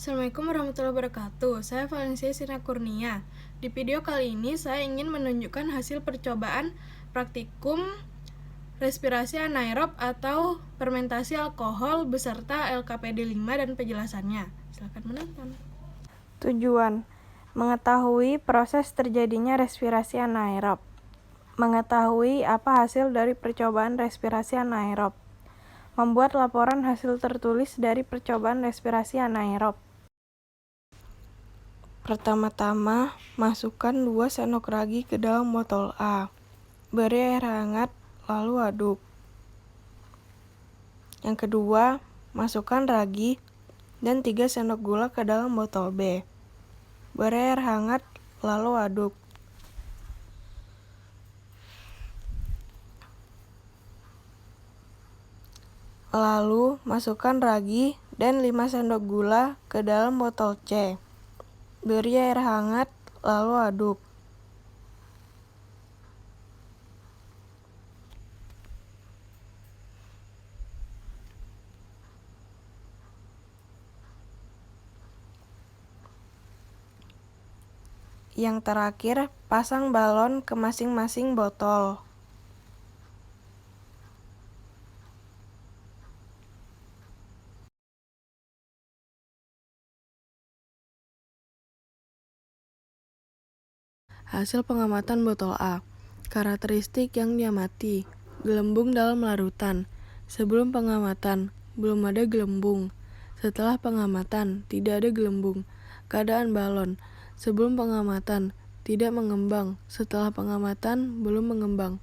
Assalamualaikum warahmatullahi wabarakatuh. Saya Valencia Sina Kurnia. Di video kali ini saya ingin menunjukkan hasil percobaan praktikum respirasi anaerob atau fermentasi alkohol beserta LKPD 5 dan penjelasannya. Silakan menonton. Tujuan: mengetahui proses terjadinya respirasi anaerob. Mengetahui apa hasil dari percobaan respirasi anaerob. Membuat laporan hasil tertulis dari percobaan respirasi anaerob. Pertama-tama, masukkan 2 sendok ragi ke dalam botol A. Beri air hangat, lalu aduk. Yang kedua, masukkan ragi dan 3 sendok gula ke dalam botol B. Beri air hangat, lalu aduk. Lalu, masukkan ragi dan 5 sendok gula ke dalam botol C. Beri air hangat, lalu aduk. Yang terakhir, pasang balon ke masing-masing botol. Hasil pengamatan botol A. Karakteristik yang diamati. Gelembung dalam larutan. Sebelum pengamatan, belum ada gelembung. Setelah pengamatan, tidak ada gelembung. Keadaan balon. Sebelum pengamatan, tidak mengembang. Setelah pengamatan, belum mengembang.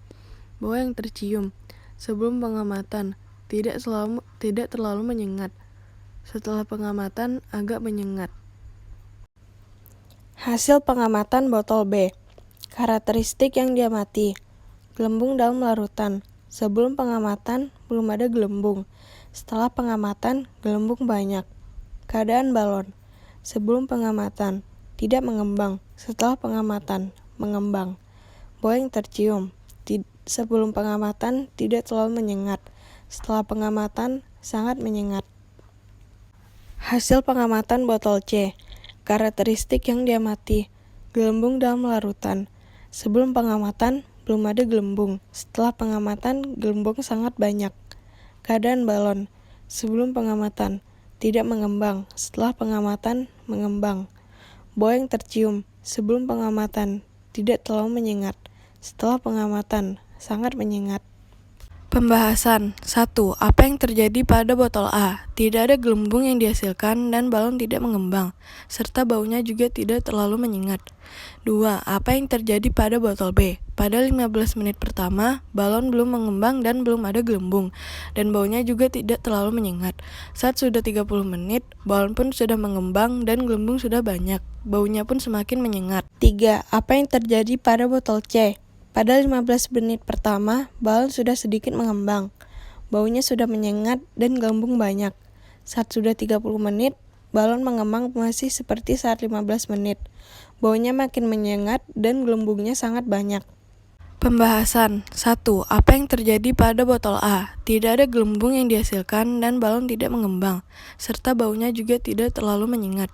Bau yang tercium. Sebelum pengamatan, tidak terlalu menyengat. Setelah pengamatan, agak menyengat. Hasil pengamatan botol B. Karakteristik yang diamati. Gelembung dalam larutan. Sebelum pengamatan, belum ada gelembung. Setelah pengamatan, gelembung banyak. Keadaan balon. Sebelum pengamatan, tidak mengembang. Setelah pengamatan, mengembang. Bau yang tercium. Sebelum pengamatan, tidak terlalu menyengat. Setelah pengamatan, sangat menyengat. Hasil pengamatan botol C. Karakteristik yang diamati. Gelembung dalam larutan. Sebelum pengamatan, belum ada gelembung. Setelah pengamatan, gelembung sangat banyak. Keadaan balon. Sebelum pengamatan, tidak mengembang. Setelah pengamatan, mengembang. Bau yang tercium. Sebelum pengamatan, tidak terlalu menyengat. Setelah pengamatan, sangat menyengat. Pembahasan 1. Apa yang terjadi pada botol A? Tidak ada gelembung yang dihasilkan dan balon tidak mengembang, serta baunya juga tidak terlalu menyengat. 2. Apa yang terjadi pada botol B? Pada 15 menit pertama, balon belum mengembang dan belum ada gelembung, dan baunya juga tidak terlalu menyengat. Saat sudah 30 menit, balon pun sudah mengembang dan gelembung sudah banyak, baunya pun semakin menyengat. 3. Apa yang terjadi pada botol C? Pada 15 menit pertama, balon sudah sedikit mengembang. Baunya sudah menyengat dan gelembung banyak. Saat sudah 30 menit, balon mengembang masih seperti saat 15 menit. Baunya makin menyengat dan gelembungnya sangat banyak. Pembahasan 1. Apa yang terjadi pada botol A? Tidak ada gelembung yang dihasilkan dan balon tidak mengembang, serta baunya juga tidak terlalu menyengat.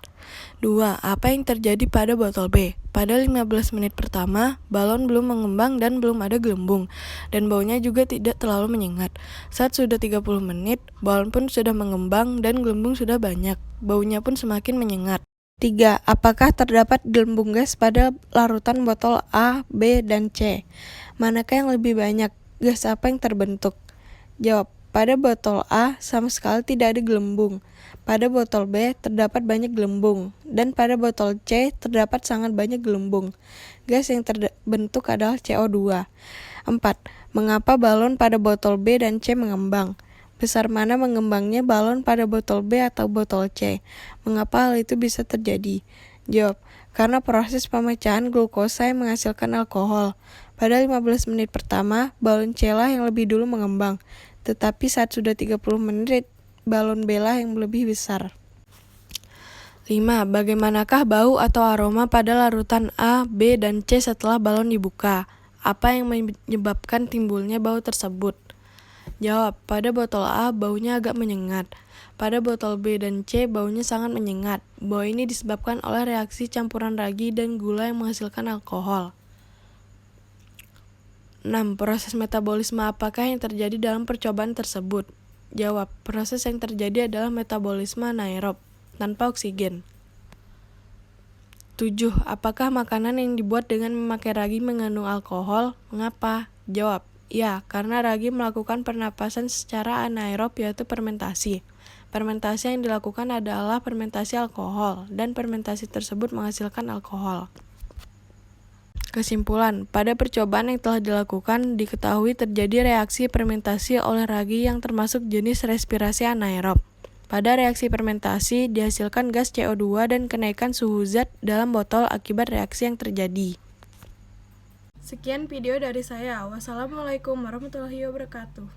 2. Apa yang terjadi pada botol B? Pada 15 menit pertama, balon belum mengembang dan belum ada gelembung, dan baunya juga tidak terlalu menyengat. Saat sudah 30 menit, balon pun sudah mengembang dan gelembung sudah banyak, baunya pun semakin menyengat. 3. Apakah terdapat gelembung gas pada larutan botol A, B, dan C? Manakah yang lebih banyak? Gas apa yang terbentuk? Jawab. Pada botol A sama sekali tidak ada gelembung. Pada botol B terdapat banyak gelembung. Dan pada botol C terdapat sangat banyak gelembung. Gas yang terbentuk adalah CO2. 4. Mengapa balon pada botol B dan C mengembang? Besar mana mengembangnya balon pada botol B atau botol C? Mengapa hal itu bisa terjadi? Jawab, karena proses pemecahan glukosa yang menghasilkan alkohol. Pada 15 menit pertama, balon C lah yang lebih dulu mengembang. Tetapi saat sudah 30 menit, balon B lah yang lebih besar. 5. Bagaimanakah bau atau aroma pada larutan A, B, dan C setelah balon dibuka? Apa yang menyebabkan timbulnya bau tersebut? Jawab, pada botol A baunya agak menyengat. Pada botol B dan C baunya sangat menyengat. Bau ini disebabkan oleh reaksi campuran ragi dan gula yang menghasilkan alkohol. 6. Proses metabolisme apakah yang terjadi dalam percobaan tersebut? Jawab, proses yang terjadi adalah metabolisme anaerob, tanpa oksigen. 7. Apakah makanan yang dibuat dengan memakai ragi mengandung alkohol? Mengapa? Jawab, ya, karena ragi melakukan pernapasan secara anaerob yaitu fermentasi. Fermentasi yang dilakukan adalah fermentasi alkohol, dan fermentasi tersebut menghasilkan alkohol. Kesimpulan, pada percobaan yang telah dilakukan, diketahui terjadi reaksi fermentasi oleh ragi yang termasuk jenis respirasi anaerob. Pada reaksi fermentasi, dihasilkan gas CO2 dan kenaikan suhu zat dalam botol akibat reaksi yang terjadi. Sekian video dari saya. Wassalamualaikum warahmatullahi wabarakatuh.